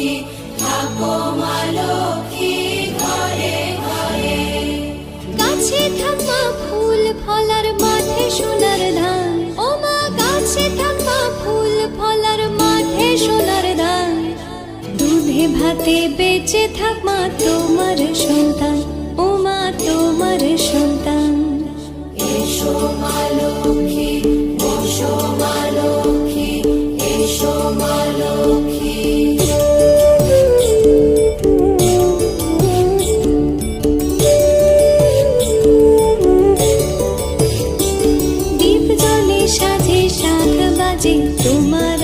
লক্ষ্মী থাকো মা লক্ষ্মী ঘরে ঘরে। গাছে থাকা ফুল ফলার মাঠে সোনার ধান, ও মা গাছে থাকা ফুল ফলার মাঠে সোনার ধান। দুধে ভাতে বেঁচে থাক মা তোমার সন্তান, ও মা তোমার সন্তান। এসো মা লক্ষ্মী এসো মা লক্ষ্মী এসো মা লক্ষ্মী। দীপ জ্বলে সাজে শাখ বাজে তোমার